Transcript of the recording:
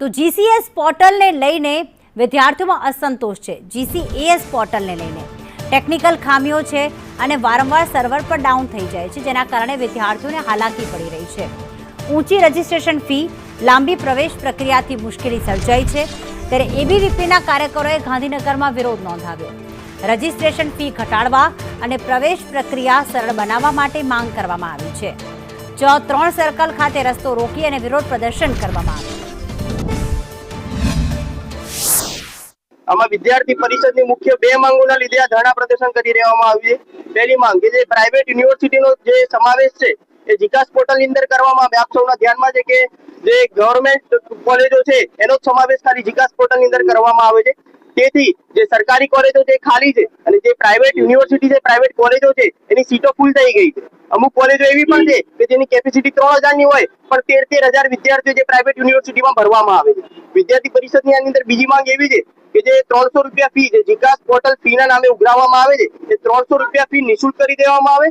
તો જીસીએસ પોર્ટલને લઈને વિદ્યાર્થીઓમાં અસંતોષ છે। જીસીએસ પોર્ટલને લઈને ટેકનિકલ ખામીઓ છે અને વારંવાર સર્વર પર ડાઉન થઈ જાય છે, જેના કારણે વિદ્યાર્થીઓને હાલાકી પડી રહી છે। ઊંચી રજીસ્ટ્રેશન ફી, લાંબી પ્રવેશ પ્રક્રિયાથી મુશ્કેલી સર્જાઈ છે, ત્યારે એબીવીપીના કાર્યકરોએ ગાંધીનગરમાં વિરોધ નોંધાવ્યો। રજીસ્ટ્રેશન ફી ઘટાડવા અને પ્રવેશ પ્રક્રિયા સરળ બનાવવા માટે માંગ કરવામાં આવી છે। 3 સર્કલ ખાતે રસ્તો રોકી અને વિરોધ પ્રદર્શન કરવામાં આવ્યું। આમાં વિદ્યાર્થી પરિષદની મુખ્ય બે માંગોના લીધે આ ધરણા પ્રદર્શન કરી રહેવામાં આવ્યું છે। પહેલી માંગ કે જે પ્રાઇવેટ યુનિવર્સિટીનો જે સમાવેશ છે એ જીકાસ પોર્ટલની અંદર કરવામાં આવે। આપ સૌના ધ્યાનમાં છે કે જે ગવર્મેન્ટ કોલેજો છે એનો સમાવેશ ખાલી જીકાસ પોર્ટલની અંદર કરવામાં આવે છે। તેથી જે સરકારી કોલેજો છે ખાલી છે અને જે પ્રાઇવેટ યુનિવર્સિટી છે, પ્રાઇવેટ કોલેજો છે એની સીટો ફૂલ થઈ ગઈ છે। અમુક કોલેજો એવી પણ છે કે જેની કેપેસિટી 3000 ની હોય પણ 13,000 વિદ્યાર્થીઓ જે પ્રાઇવેટ યુનિવર્સિટીમાં ભરવામાં આવે છે। વિદ્યાર્થી પરિષદની આની અંદર બીજી માંગ એવી છે કે જે 300 રૂપિયા ફી જે જીકાસ પોર્ટલ ફીના નામે ઉઘરાવવામાં આવે છે એ 300 રૂપિયા ફી નિઃશુલ્ક કરી દેવામાં આવે।